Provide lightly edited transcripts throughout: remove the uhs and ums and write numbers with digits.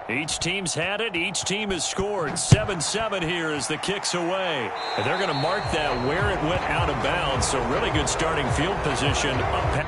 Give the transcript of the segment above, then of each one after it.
Each team's had it. Each team has scored. 7-7 here as the kick's away. And they're going to mark that where it went out of bounds. So really good starting field position up.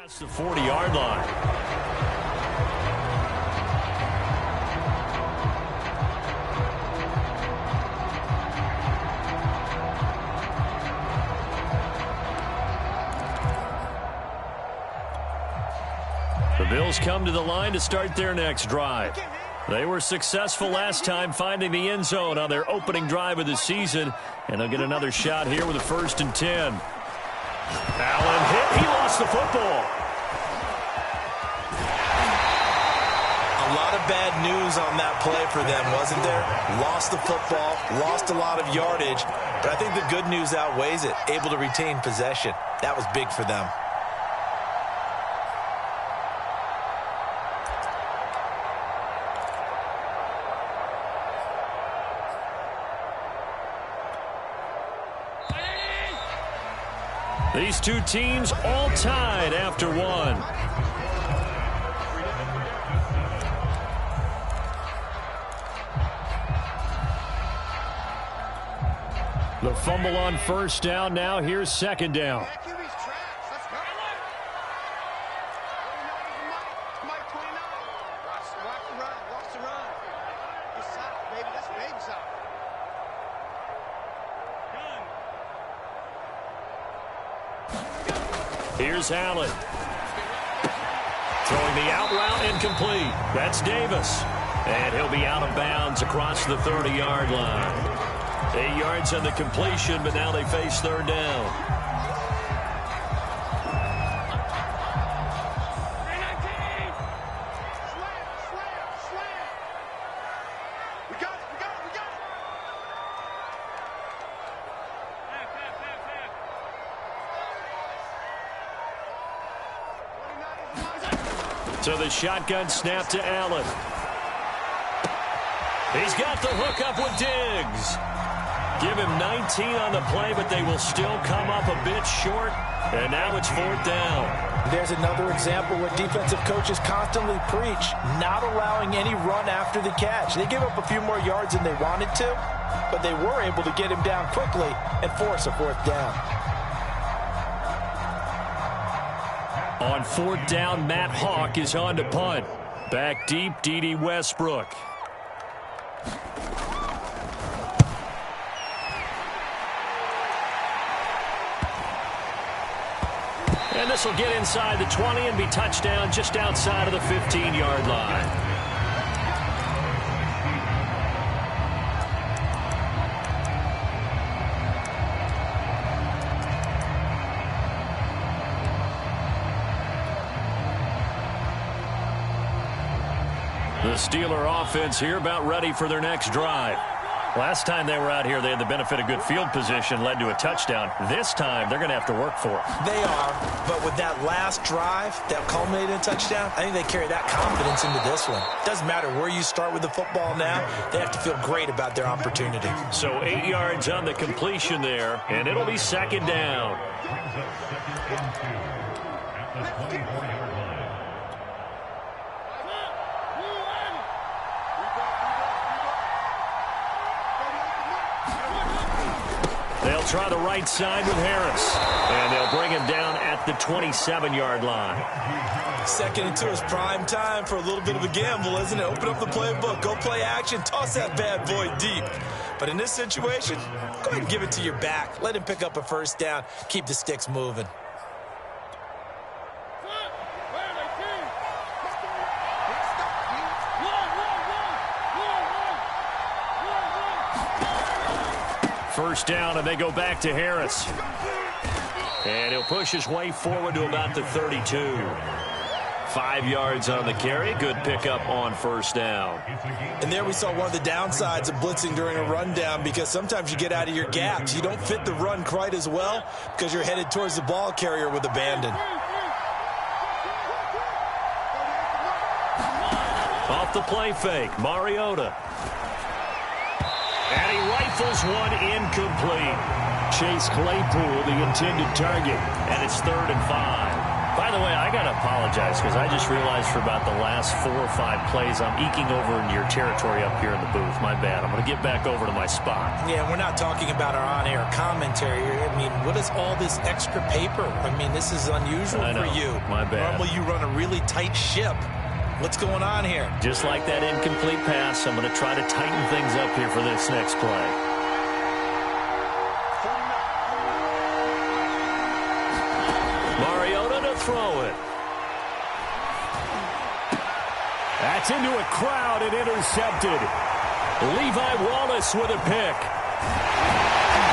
That's the 40-yard line. The Bills come to the line to start their next drive. They were successful last time finding the end zone on their opening drive of the season, and they'll get another shot here with a 1st and 10. Allen hit. He lost the football. A lot of bad news on that play for them, wasn't there? Lost the football, lost a lot of yardage, but I think the good news outweighs it. Able to retain possession. That was big for them. These two teams all tied after one. The fumble on 1st down. Now here's 2nd down. Here's Allen. Throwing the out route incomplete. That's Davis. And he'll be out of bounds across the 30-yard line. 8 yards on the completion, but now they face 3rd down. So the shotgun snap to Allen. He's got the hookup with Diggs. Give him 19 on the play, but they will still come up a bit short. And now it's 4th down. There's another example where defensive coaches constantly preach not allowing any run after the catch. They give up a few more yards than they wanted to, but they were able to get him down quickly and force a 4th down. On 4th down, Matt Hawk is on to punt. Back deep, D.D. Westbrook. And this will get inside the 20 and be touchdown just outside of the 15-yard line. The Steeler offense here about ready for their next drive. Last time they were out here, they had the benefit of good field position, led to a touchdown. This time, they're going to have to work for it. They are, but with that last drive that culminated in a touchdown, I think they carry that confidence into this one. Doesn't matter where you start with the football now, they have to feel great about their opportunity. So 8 yards on the completion there, and it'll be 2nd down. They'll try the right side with Harris. And they'll bring him down at the 27-yard line. 2nd and 2 is prime time for a little bit of a gamble, isn't it? Open up the playbook, go play action, toss that bad boy deep. But in this situation, go ahead and give it to your back. Let him pick up a 1st down. Keep the sticks moving. First down, and they go back to Harris. And he'll push his way forward to about the 32. 5 yards on the carry. Good pickup on 1st down. And there we saw one of the downsides of blitzing during a rundown, because sometimes you get out of your gaps. You don't fit the run quite as well because you're headed towards the ball carrier with abandon. Off the play fake, Mariota. And he rifles one incomplete. Chase Claypool, the intended target, and it's 3rd and 5. By the way, I got to apologize because I just realized for about the last 4 or 5 plays, I'm eking over in your territory up here in the booth. My bad. I'm going to get back over to my spot. Yeah, we're not talking about our on-air commentary. I mean, what is all this extra paper? I mean, this is unusual for you. My bad. Normally you run a really tight ship. What's going on here? Just like that incomplete pass, I'm going to try to tighten things up here for this next play. Mariota to throw it. That's into a crowd and intercepted. Levi Wallace with a pick.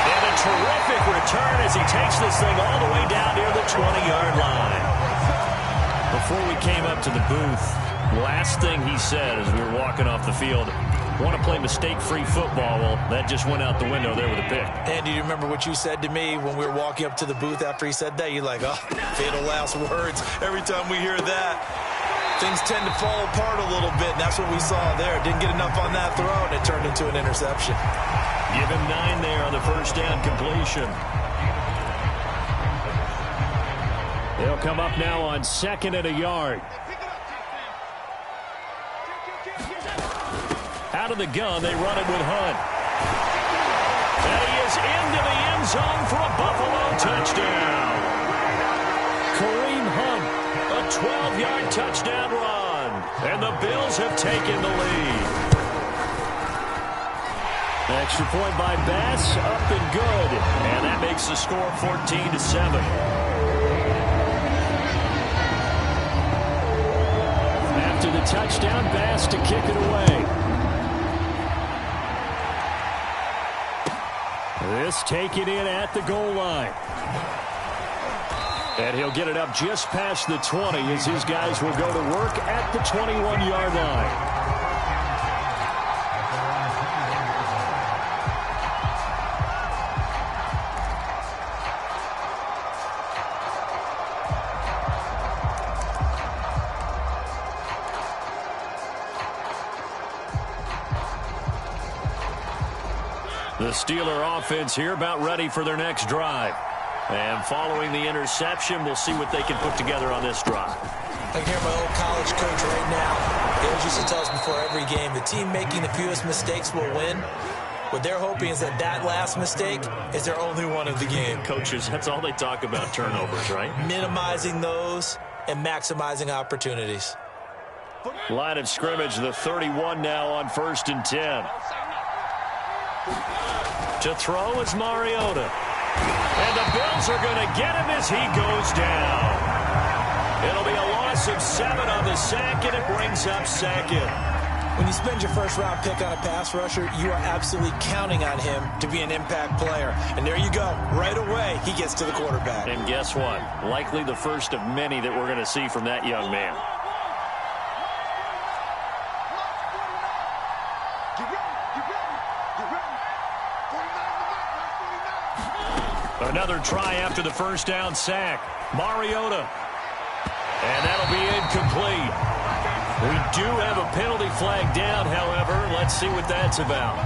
And a terrific return as he takes this thing all the way down near the 20-yard line. Before we came up to the booth, last thing he said as we were walking off the field, want to play mistake-free football. Well, that just went out the window there with a pick. And do you remember what you said to me when we were walking up to the booth after he said that? You're like, oh, fatal last words. Every time we hear that, things tend to fall apart a little bit, and that's what we saw there. Didn't get enough on that throw, and it turned into an interception. Give him 9 there on the 1st down completion. They'll come up now on 2nd and a yard. Out of the gun, they run it with Hunt. And he is into the end zone for a Buffalo touchdown. Kareem Hunt, a 12-yard touchdown run. And the Bills have taken the lead. Extra point by Bass, up and good. And that makes the score 14-7. After the touchdown, Bass to kick it away. This taken in at the goal line. And he'll get it up just past the 20 as his guys will go to work at the 21-yard line. The Steeler offense here about ready for their next drive. And following the interception, we'll see what they can put together on this drive. I can hear my old college coach right now. He always used to tell us before every game, the team making the fewest mistakes will win. What they're hoping is that last mistake is their only one of the game. Coaches, that's all they talk about, turnovers, right? Minimizing those and maximizing opportunities. Line of scrimmage, the 31 now on 1st and 10. To throw is Mariota. And the Bills are going to get him as he goes down. It'll be a loss of 7 on the sack, and it brings up 2nd. When you spend your first-round pick on a pass rusher, you are absolutely counting on him to be an impact player. And there you go. Right away, he gets to the quarterback. And guess what? Likely the first of many that we're going to see from that young man. Another try after the first down sack. Mariota. And that'll be incomplete. We do have a penalty flag down, however. Let's see what that's about.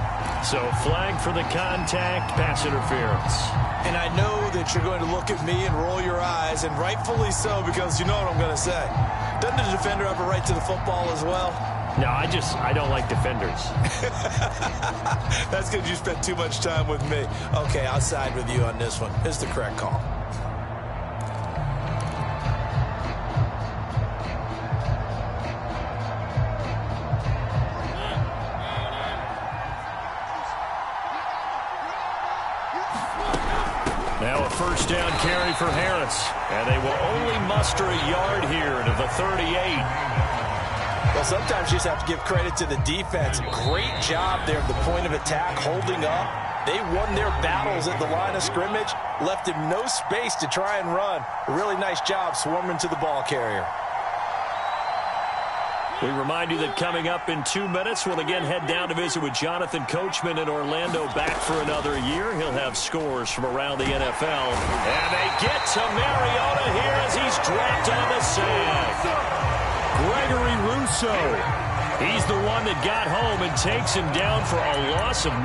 So flag for the contact, pass interference. And I know that you're going to look at me and roll your eyes, and rightfully so, because you know what I'm going to say. Doesn't the defender have a right to the football as well? No, I don't like defenders. That's because you spent too much time with me. Okay, I'll side with you on this one. It's the correct call. Now a first down carry for Harris. And they will only muster a yard here to the 38. Well, sometimes you just have to give credit to the defense. Great job there at the point of attack, holding up. They won their battles at the line of scrimmage, left him no space to try and run. A really nice job swarming to the ball carrier. We remind you that coming up in 2 minutes, we'll again head down to visit with Jonathan Coachman in Orlando, back for another year. He'll have scores from around the NFL. And they get to Mariota here as he's dropped on the sack. Gregory Rousseau. He's the one that got home and takes him down for a loss of 9.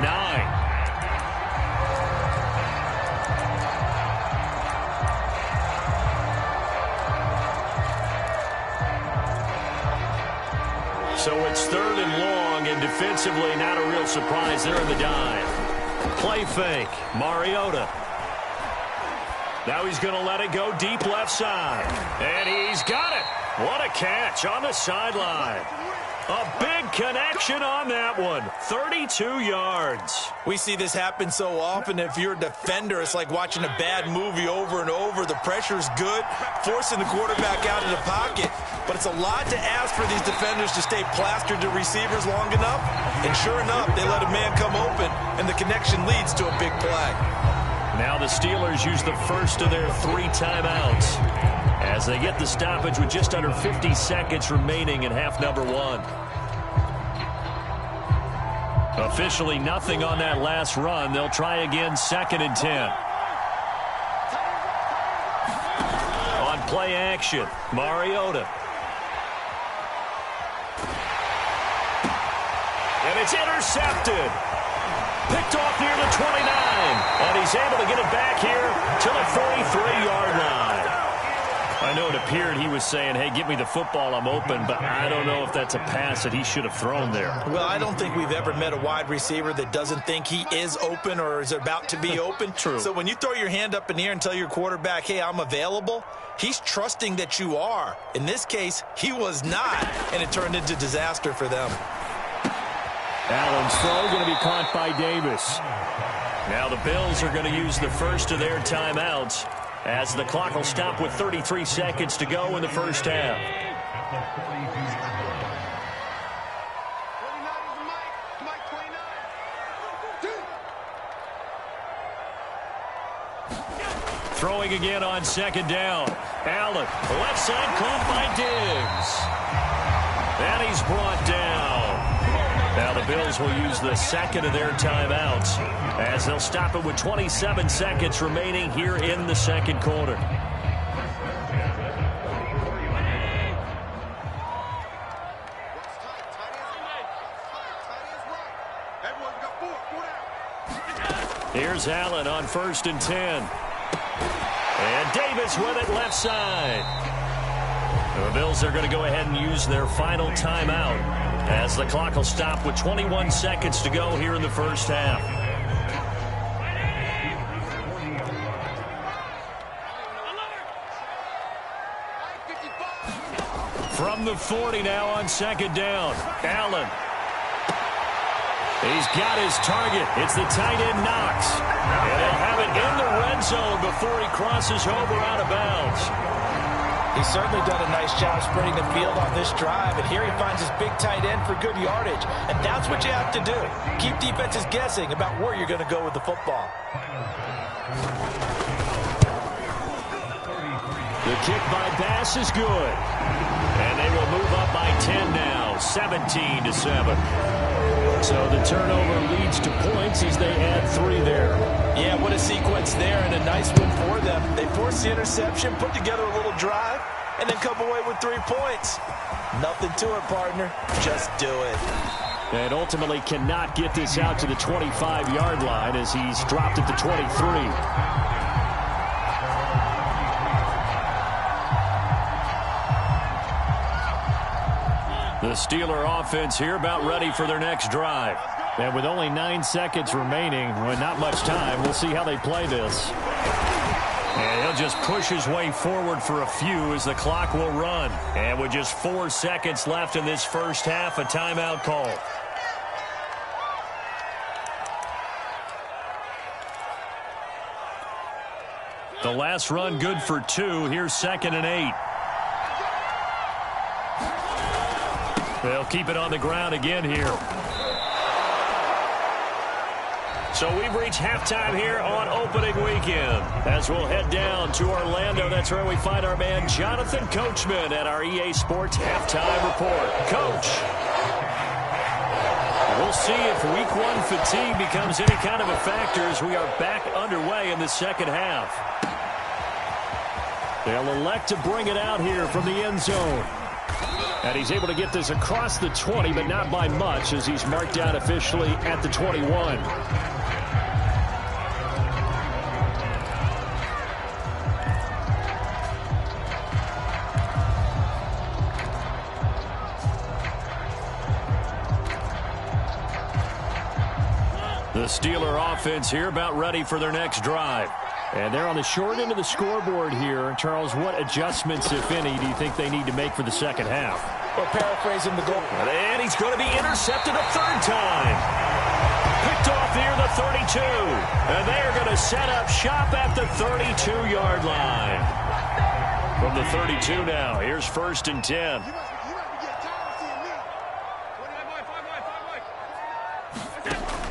So it's 3rd and long, and defensively not a real surprise there in the dive. Play fake, Mariota. Now he's going to let it go deep left side. And he's got it. What a catch on the sideline. A big connection on that one. 32 yards. We see this happen so often. If you're a defender, it's like watching a bad movie over and over. The pressure's good, forcing the quarterback out of the pocket. But it's a lot to ask for these defenders to stay plastered to receivers long enough. And sure enough, they let a man come open, and the connection leads to a big play. Now the Steelers use the first of their 3 timeouts as they get the stoppage with just under 50 seconds remaining in half number 1. Officially nothing on that last run. They'll try again 2nd and 10. On play action, Mariota. And it's intercepted. Picked off near the 29. And he's able to get it back here to the 43-yard line. I know it appeared he was saying, hey, give me the football, I'm open, but I don't know if that's a pass that he should have thrown there. Well, I don't think we've ever met a wide receiver that doesn't think he is open or is about to be open. True. So when you throw your hand up in the air and tell your quarterback, hey, I'm available, he's trusting that you are. In this case, he was not, and it turned into disaster for them. Allen's throw going to be caught by Davis. Now the Bills are going to use the first of their timeouts as the clock will stop with 33 seconds to go in the first half. Throwing again on 2nd down. Allen, left side caught by Diggs. And he's brought down. Now the Bills will use the 2nd of their timeouts as they'll stop it with 27 seconds remaining here in the 2nd quarter. Here's Allen on 1st and 10. And Davis with it left side. The Bills are going to go ahead and use their final timeout as the clock will stop with 21 seconds to go here in the first half. From the 40 now on 2nd down. Allen. He's got his target. It's the tight end Knox. And they'll have it in the red zone before he crosses over out of bounds. He's certainly done a nice job spreading the field on this drive, and here he finds his big tight end for good yardage. And that's what you have to do. Keep defenses guessing about where you're going to go with the football. The kick by Bass is good. And they will move up by 10 now, 17-7. So the turnover leads to points as they add 3 there. Yeah, what a sequence there, and a nice win for them. They forced the interception, put together a little drive, and then come away with 3 points. Nothing to it, partner. Just do it. And ultimately cannot get this out to the 25-yard line as he's dropped at the 23. The Steeler offense here about ready for their next drive. And with only 9 seconds remaining, with not much time, we'll see how they play this. And he'll just push his way forward for a few as the clock will run. And with just 4 seconds left in this first half, a timeout call. The last run good for 2. Here's 2nd and 8. They'll keep it on the ground again here. So we've reached halftime here on opening weekend. As we'll head down to Orlando, that's where we find our man Jonathan Coachman at our EA Sports Halftime Report. Coach, we'll see if Week 1 fatigue becomes any kind of a factor as we are back underway in the second half. They'll elect to bring it out here from the end zone. And he's able to get this across the 20, but not by much as he's marked down officially at the 21. The Steeler offense here about ready for their next drive. And they're on the short end of the scoreboard here. Charles, what adjustments, if any, do you think they need to make for the second half? Well, paraphrasing the goal. And he's going to be intercepted a 3rd time. Picked off near the 32. And they're going to set up shop at the 32-yard line. From the 32 now, here's 1st and 10.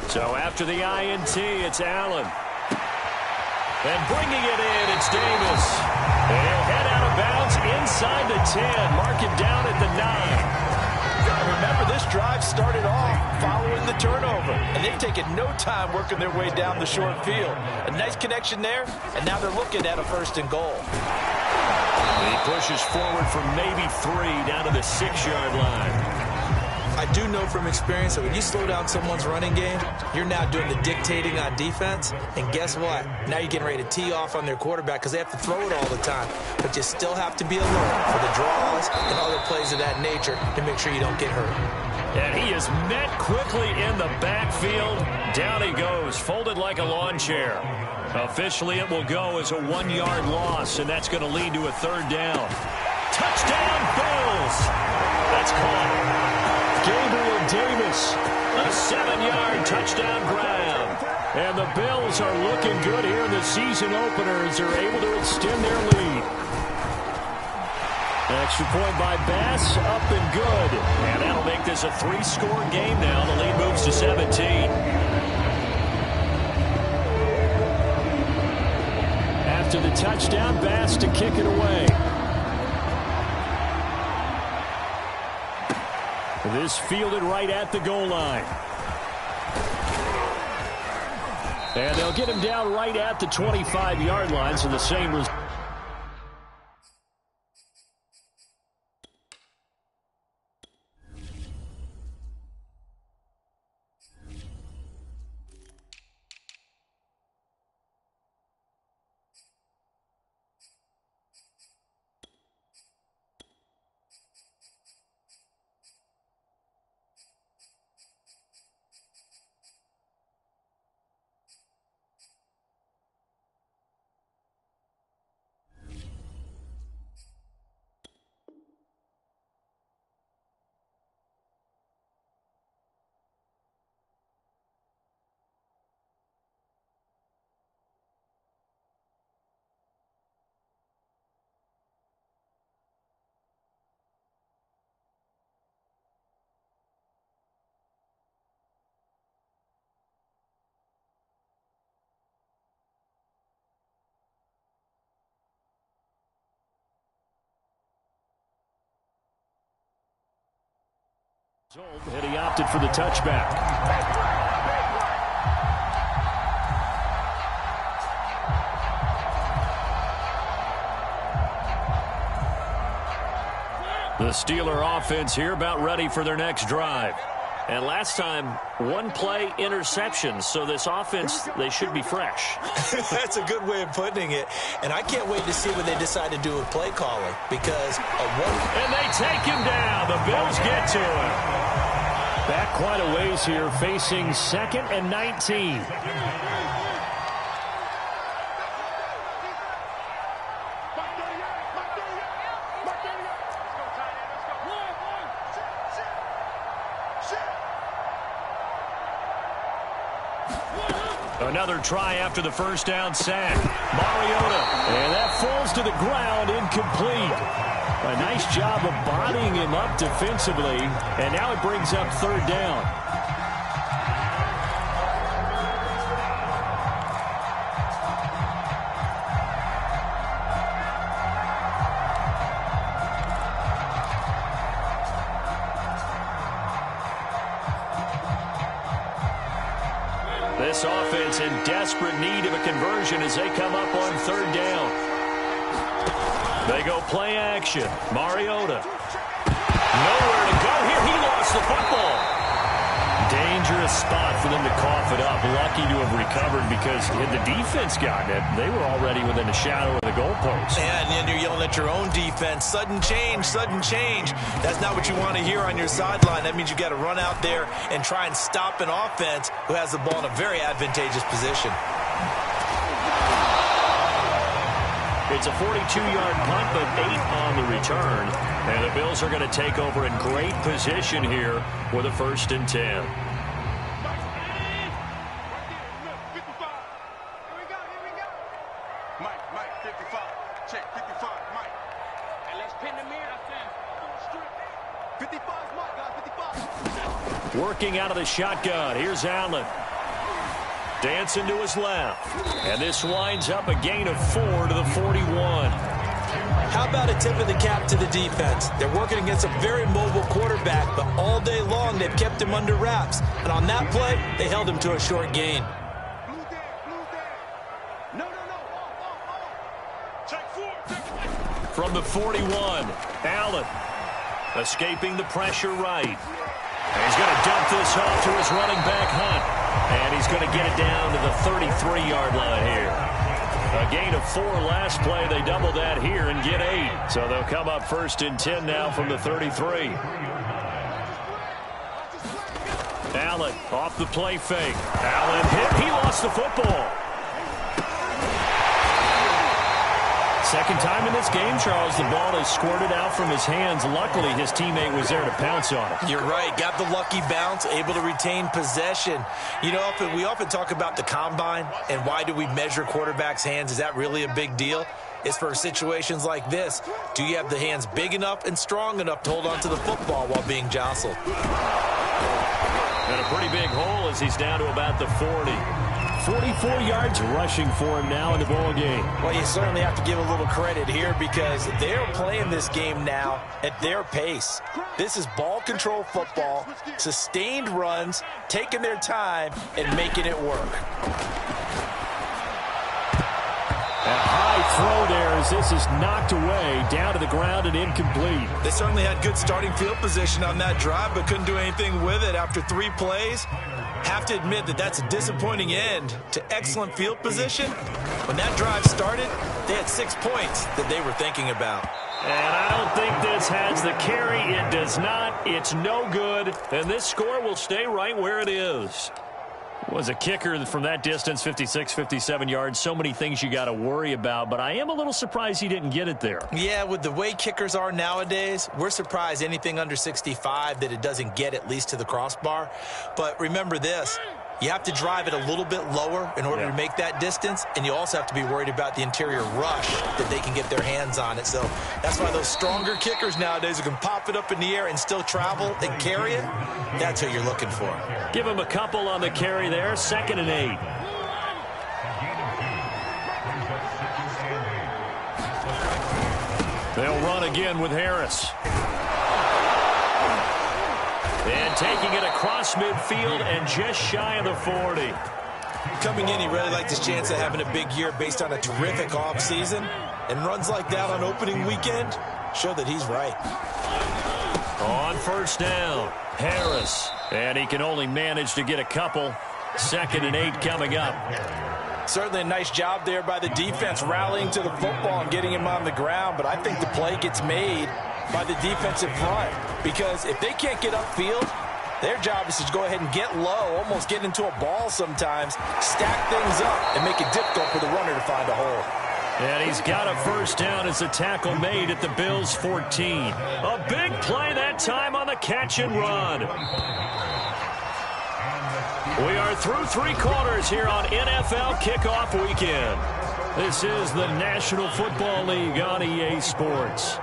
So after the INT, it's Allen. And bringing it in, it's Davis. And he'll head out of bounds inside the 10. Mark it down at the 9. Remember, this drive started off following the turnover. And they've taken no time working their way down the short field. A nice connection there, and now they're looking at a 1st and goal. He pushes forward for maybe 3 down to the 6-yard line. I do know from experience that when you slow down someone's running game, you're now doing the dictating on defense. And guess what? Now you're getting ready to tee off on their quarterback because they have to throw it all the time. But you still have to be alert for the draws and other plays of that nature to make sure you don't get hurt. And he is met quickly in the backfield. Down he goes, folded like a lawn chair. Officially, it will go as a 1-yard loss, and that's going to lead to a 3rd down. Touchdown, Bills! That's caught. Gabriel Davis, a 7-yard touchdown grab. And the Bills are looking good here in the season opener as they're able to extend their lead. Extra point by Bass, up and good. And that'll make this a 3-score game now. The lead moves to 17. After the touchdown, Bass to kick it away. This fielded right at the goal line. And they'll get him down right at the 25-yard line, so the same result. And he opted for the touchback. The Steeler offense here about ready for their next drive. And last time, one play interception. So this offense, they should be fresh. That's a good way of putting it. And I can't wait to see what they decide to do with play calling. Because and they take him down. The Bills get to him. Back quite a ways here, facing 2nd and 19. Another try after the first down sack. Mariota, and that falls to the ground, incomplete. A nice job of bodying him up defensively, and now it brings up 3rd down. This offense in desperate need of a conversion as they come up on 3rd down. They go play action. Mariota. Nowhere to go here. He lost the football. Dangerous spot for them to cough it up. Lucky to have recovered because had the defense gotten it, they were already within a shadow of the goalpost. And then you're yelling at your own defense. Sudden change, sudden change. That's not what you want to hear on your sideline. That means you got to run out there and try and stop an offense who has the ball in a very advantageous position. It's a 42-yard punt, but 8 on the return. And the Bills are going to take over in great position here with a 1st and 10. Mike, 55. Check, 55, Mike. And let's pin the mirror. 55, Mike, guys, 55. Working out of the shotgun. Here's Allen. Dancing to his left. And this winds up a gain of 4 to the 41. How about a tip of the cap to the defense? They're working against a very mobile quarterback, but all day long they've kept him under wraps. And on that play, they held him to a short gain. From the 41, Allen escaping the pressure right. And he's going to dump this off to his running back, Hunt. And he's going to get it down to the 33-yard line here. A gain of 4 last play. They double that here and get 8. So they'll come up 1st and 10 now from the 33. Allen off the play fake. Allen hit. He lost the football. Second time in this game, Charles, the ball has squirted out from his hands. Luckily, his teammate was there to pounce on it. You're right. Got the lucky bounce, able to retain possession. You know, we often talk about the combine and why do we measure quarterbacks' hands. Is that really a big deal? It's for situations like this. Do you have the hands big enough and strong enough to hold on to the football while being jostled? And a pretty big hole as he's down to about the 40. 44 yards rushing for him now in the ball game. Well, you certainly have to give a little credit here because they're playing this game now at their pace. This is ball control football, sustained runs, taking their time, and making it work. A high throw there as this is knocked away, down to the ground and incomplete. They certainly had good starting field position on that drive, but couldn't do anything with it after 3 plays. Have to admit that that's a disappointing end to excellent field position. When that drive started, they had 6 points that they were thinking about. And I don't think this has the carry. It does not. It's no good. And this score will stay right where it is. Was a kicker from that distance, 56, 57 yards. So many things you got to worry about, but I am a little surprised he didn't get it there. Yeah, with the way kickers are nowadays, we're surprised anything under 65 that it doesn't get at least to the crossbar. But remember this, you have to drive it a little bit lower in order to make that distance, and you also have to be worried about the interior rush that they can get their hands on it. So that's why those stronger kickers nowadays who can pop it up in the air and still travel and carry it, that's what you're looking for. Give him a couple on the carry there, 2nd and 8. They'll run again with Harris. And taking it across midfield and just shy of the 40. Coming in, he really liked his chance of having a big year based on a terrific offseason. And runs like that on opening weekend show that he's right. On first down, Harris. And he can only manage to get a couple. 2nd and 8 coming up. Certainly a nice job there by the defense rallying to the football and getting him on the ground. But I think the play gets made by the defensive front. Because if they can't get upfield, their job is to go ahead and get low, almost get into a ball sometimes, stack things up, and make it difficult for the runner to find a hole. And he's got a first down as the tackle made at the Bills' 14. A big play that time on the catch and run. We are through 3 quarters here on NFL Kickoff Weekend. This is the National Football League on EA Sports.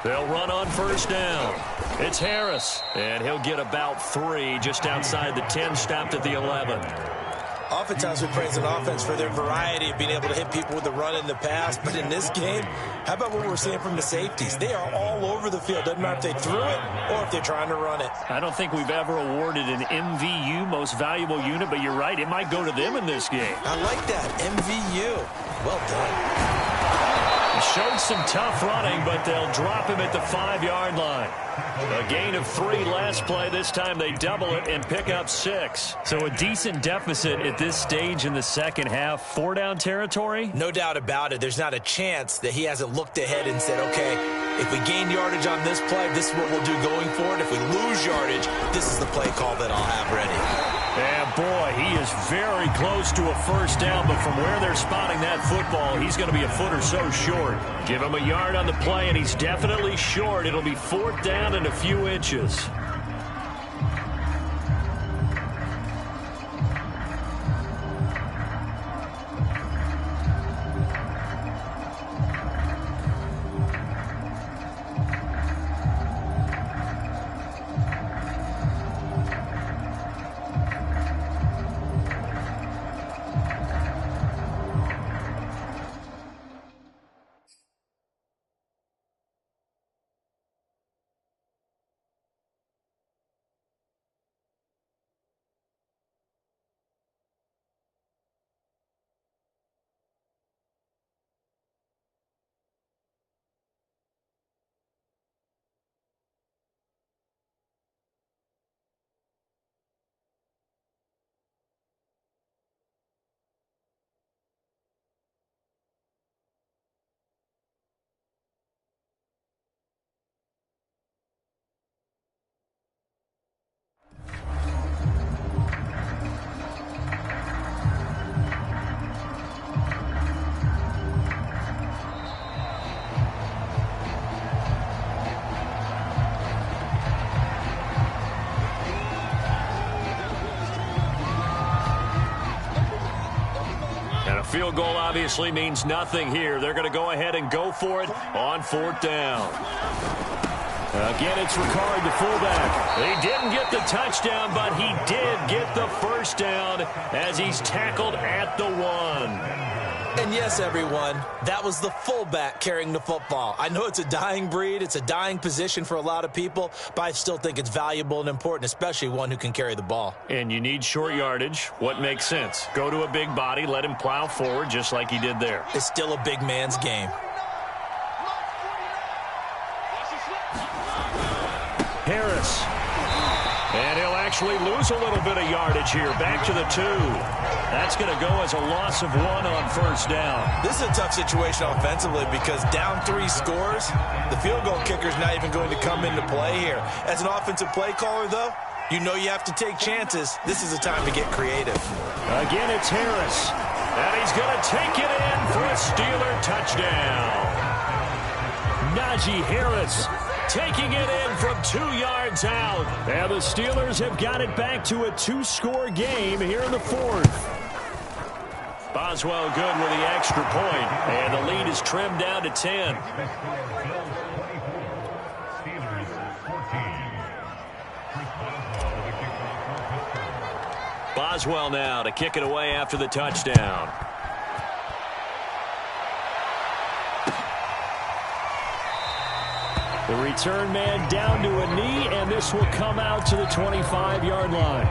They'll run on first down. It's Harris, and he'll get about 3 just outside the 10, stopped at the 11. Oftentimes we praise an offense for their variety of being able to hit people with the run in the pass. But in this game, how about what we're seeing from the safeties? They are all over the field. Doesn't matter if they threw it or if they're trying to run it. I don't think we've ever awarded an MVU, most valuable unit, but you're right. It might go to them in this game. I like that. MVU. Well done. Showed some tough running, but they'll drop him at the 5-yard line. A gain of 3 last play. This time they double it and pick up 6. So a decent deficit at this stage in the second half. 4-down territory? No doubt about it. There's not a chance that he hasn't looked ahead and said, okay, if we gain yardage on this play, this is what we'll do going forward. If we lose yardage, this is the play call that I'll have ready. And boy, he is very close to a first down, but from where they're spotting that football, he's going to be a foot or so short. Give him a yard on the play, and he's definitely short. It'll be 4th down and a few inches. Field goal obviously means nothing here. They're going to go ahead and go for it on 4th down. Again, it's Ricard, the fullback. He didn't get the touchdown, but he did get the first down as he's tackled at the 1. And yes, everyone, that was the fullback carrying the football. I know it's a dying breed. It's a dying position for a lot of people, but I still think it's valuable and important, especially one who can carry the ball. And you need short yardage. What makes sense? Go to a big body, let him plow forward just like he did there. It's still a big man's game. Harris. And he'll actually lose a little bit of yardage here. Back to the 2. That's going to go as a loss of 1 on first down. This is a tough situation offensively because down 3 scores, the field goal kicker is not even going to come into play here. As an offensive play caller, though, you know you have to take chances. This is a time to get creative. Again, it's Harris. And he's going to take it in for a Steeler touchdown. Najee Harris taking it in from 2 yards out. And the Steelers have got it back to a 2-score game here in the 4th. Boswell good with the extra point, and the lead is trimmed down to 10. Boswell now to kick it away after the touchdown. The return man down to a knee, and this will come out to the 25-yard line.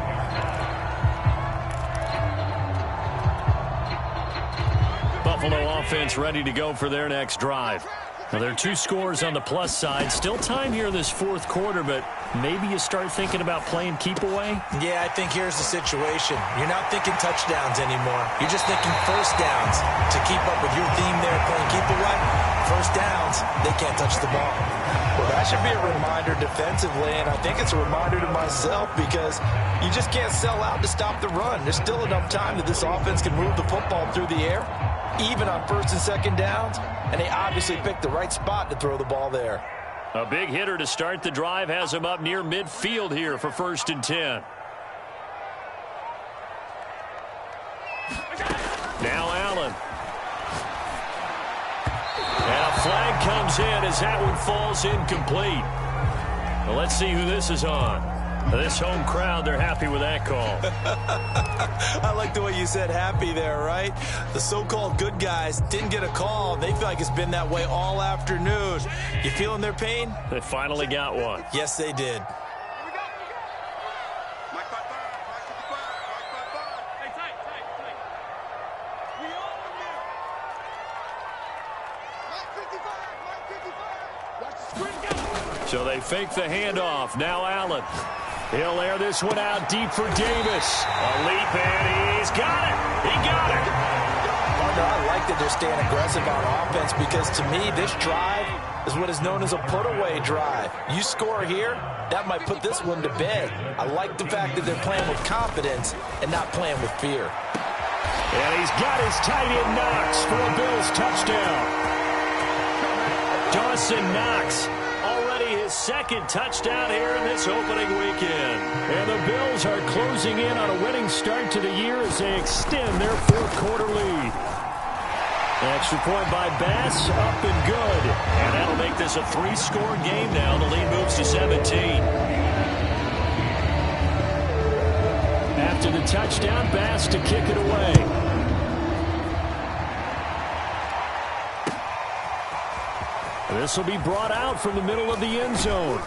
Buffalo offense ready to go for their next drive. Now, there are 2 scores on the plus side. Still time here in this fourth quarter, but maybe you start thinking about playing keep away? Yeah, I think here's the situation. You're not thinking touchdowns anymore. You're just thinking first downs. To keep up with your theme there, playing keep away, first downs, they can't touch the ball. Well, that should be a reminder defensively, and I think it's a reminder to myself because you just can't sell out to stop the run. There's still enough time that this offense can move the football through the air, even on first and second downs, and they obviously picked the right spot to throw the ball there. A big hitter to start the drive has him up near midfield here for 1st and 10. Now Allen. And a flag comes in as that one falls incomplete. Well, let's see who this is on. This home crowd, they're happy with that call. I like the way you said happy there, right? The so-called good guys didn't get a call. They feel like it's been that way all afternoon. You feeling their pain? They finally got one. Yes, they did. So they fake the handoff. Now Allen. He'll air this one out deep for Davis. A leap, and he's got it. He got it. Partner, I like that they're staying aggressive on offense because, to me, this drive is what is known as a put-away drive. You score here, that might put this one to bed. I like the fact that they're playing with confidence and not playing with fear. And he's got his tight end Knox for a Bills touchdown. Dawson Knox. His second touchdown here in this opening weekend. And the Bills are closing in on a winning start to the year as they extend their fourth quarter lead. Extra point by Bass, up and good. And that'll make this a 3-score game now. The lead moves to 17. After the touchdown, Bass to kick it away. This will be brought out from the middle of the end zone.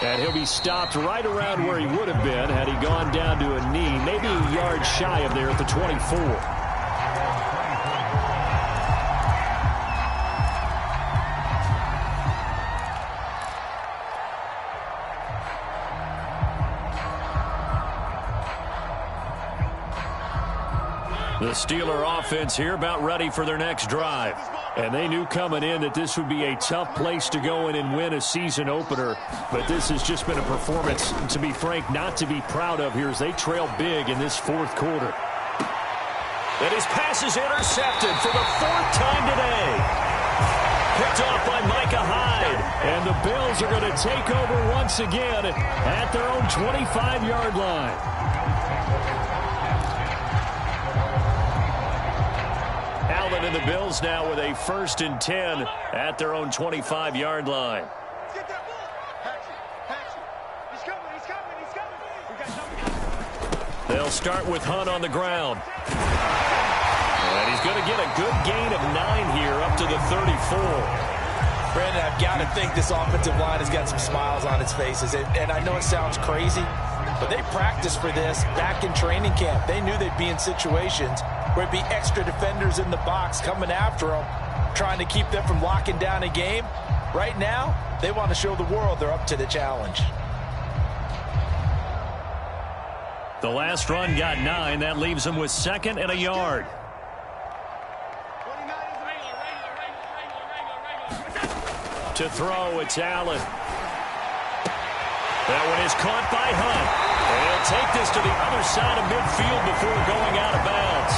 And he'll be stopped right around where he would have been had he gone down to a knee, maybe a yard shy of there at the 24. The Steeler offense here about ready for their next drive. And they knew coming in that this would be a tough place to go in and win a season opener. But this has just been a performance, to be frank, not to be proud of here as they trail big in this fourth quarter. And his pass is intercepted for the 4th time today. Picked off by Micah Hyde. And the Bills are going to take over once again at their own 25-yard line. And the Bills now with a 1st and 10 at their own 25-yard line. They'll start with Hunt on the ground. And he's going to get a good gain of 9 here up to the 34. Brandon, I've got to think this offensive line has got some smiles on its faces. And I know it sounds crazy, but they practiced for this back in training camp. They knew they'd be in situations where it'd be extra defenders in the box coming after them, trying to keep them from locking down a game. Right now, they want to show the world they're up to the challenge. The last run got 9. That leaves them with 2nd and a yard. To throw, it's Allen. That one is caught by Hunt. And he'll take this to the other side of midfield before going out of bounds.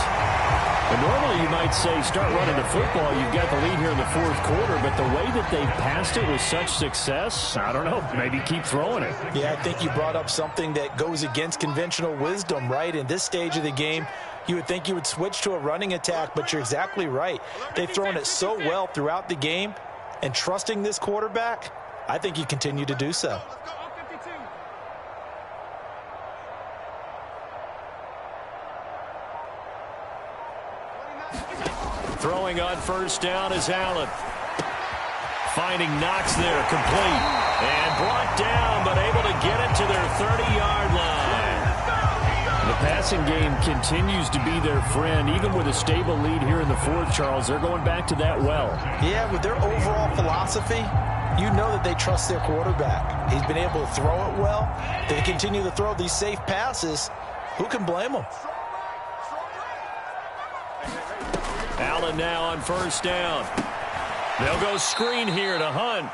And normally you might say start running the football. You've got the lead here in the fourth quarter, but the way that they've passed it with such success, I don't know, maybe keep throwing it. Yeah, I think you brought up something that goes against conventional wisdom, right? In this stage of the game, you would think you would switch to a running attack, but you're exactly right. They've thrown it so well throughout the game, and trusting this quarterback, I think you continue to do so. Throwing on 1st down is Allen. Finding Knox there, complete. And brought down, but able to get it to their 30-yard line. The passing game continues to be their friend. Even with a stable lead here in the fourth, Charles, they're going back to that well. Yeah, with their overall philosophy, you know that they trust their quarterback. He's been able to throw it well. They continue to throw these safe passes. Who can blame them? Allen now on first down. They'll go screen here to Hunt.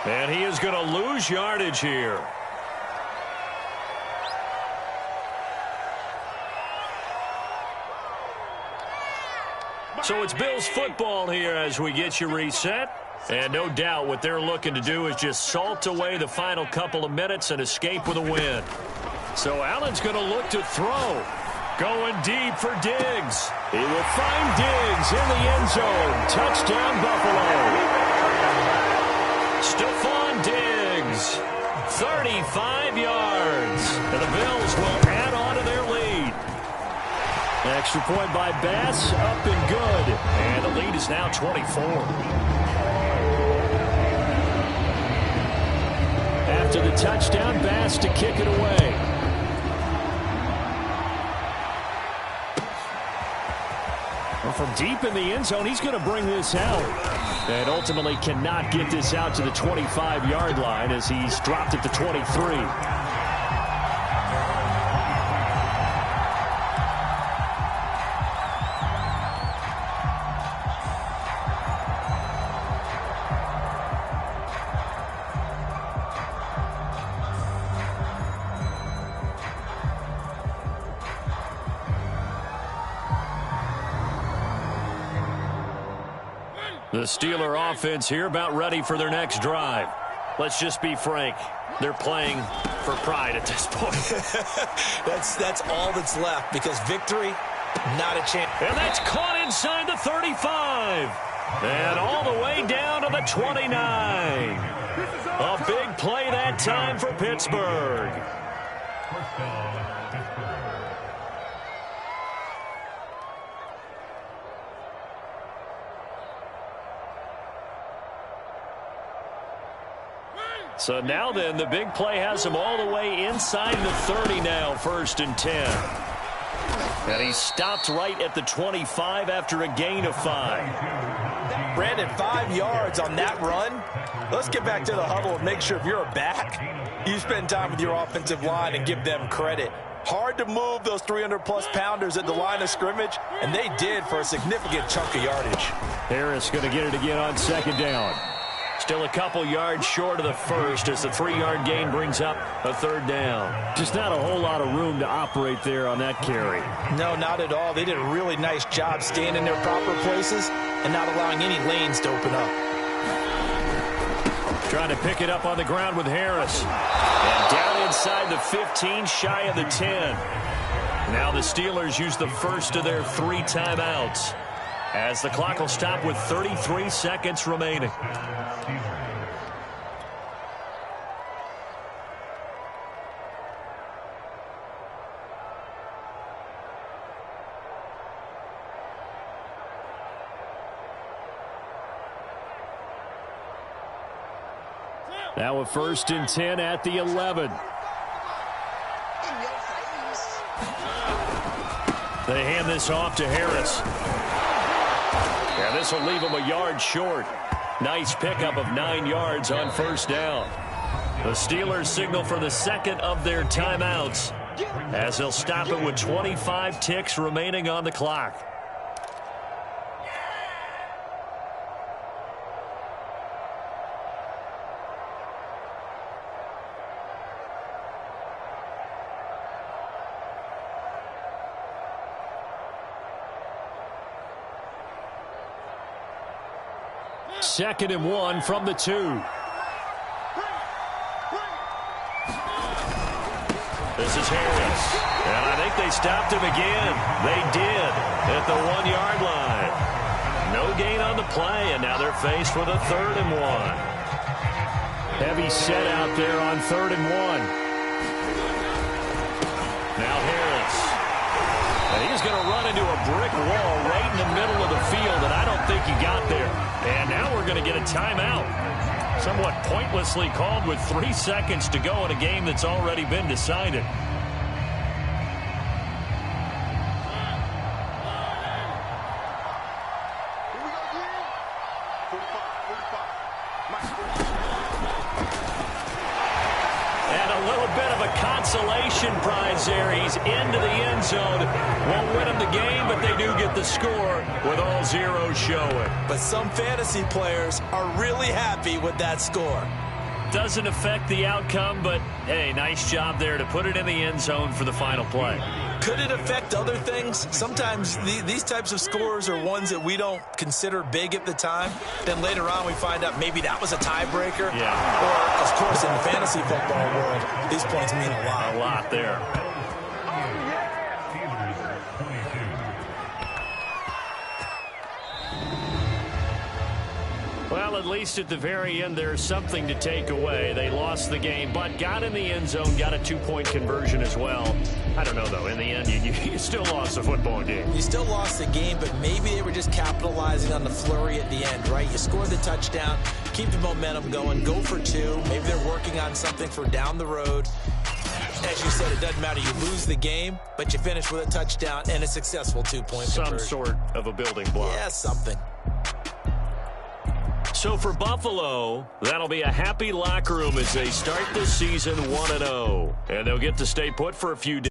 And he is going to lose yardage here. So it's Bills football here as we get you reset. And no doubt what they're looking to do is just salt away the final couple of minutes and escape with a win. So Allen's going to look to throw. Going deep for Diggs. He will find Diggs in the end zone. Touchdown, Buffalo. Stephon Diggs, 35 yards. And the Bills will add on to their lead. Extra point by Bass, up and good. And the lead is now 24. After the touchdown, Bass to kick it away. Well, from deep in the end zone, he's going to bring this out. And ultimately cannot get this out to the 25-yard line as he's dropped at the 23. The Steeler offense here about ready for their next drive. Let's just be frank. They're playing for pride at this point. That's all that's left because victory, not a chance. And that's caught inside the 35. And all the way down to the 29. A big play that time for Pittsburgh. So now then, the big play has him all the way inside the 30 now, 1st and 10. And he stopped right at the 25 after a gain of 5. Brandon, 5 yards on that run. Let's get back to the huddle and make sure if you're a back, you spend time with your offensive line and give them credit. Hard to move those 300-plus pounders at the line of scrimmage, and they did for a significant chunk of yardage. Harris going to get it again on 2nd down. Still a couple yards short of the first as the 3-yard gain brings up a 3rd down. Just not a whole lot of room to operate there on that carry. No, not at all. They did a really nice job staying in their proper places and not allowing any lanes to open up. Trying to pick it up on the ground with Harris. And down inside the 15, shy of the 10. Now the Steelers use the first of their 3 timeouts as the clock will stop with 33 seconds remaining. Now a 1st and 10 at the 11. They hand this off to Harris. And this will leave him a yard short. Nice pickup of 9 yards on 1st down. The Steelers signal for the 2nd of their timeouts as they'll stop it with 25 ticks remaining on the clock. Second and 1 from the 2. This is Harris. And I think they stopped him again. They did at the 1-yard line. No gain on the play, and now they're faced with a 3rd and 1. Heavy set out there on 3rd and 1. Now Harris. And he is was going to run into a brick wall right in the middle of the field, and I don't think he got there. And now we're going to get a timeout. Somewhat pointlessly called with 3 seconds to go in a game that's already been decided. Consolation prize there. He's into the end zone. Won't win him the game, but they do get the score with all zeros showing. But some fantasy players are really happy with that score. Doesn't affect the outcome, but, hey, nice job there to put it in the end zone for the final play. Could it affect other things? Sometimes these types of scores are ones that we don't consider big at the time. Then later on we find out maybe that was a tiebreaker. Yeah. Or, of course, in the fantasy football world, these points mean a lot. A lot there. Well, at least at the very end, there's something to take away. They lost the game, but got in the end zone, got a 2-point conversion as well. I don't know, though. In the end, you still lost the football game. You still lost the game, but maybe they were just capitalizing on the flurry at the end, right? You score the touchdown, keep the momentum going, go for 2. Maybe they're working on something for down the road. As you said, it doesn't matter. You lose the game, but you finish with a touchdown and a successful 2-point conversion. Some sort of a building block. Yeah, something. So for Buffalo, that'll be a happy locker room as they start this season 1-0. And they'll get to stay put for a few days.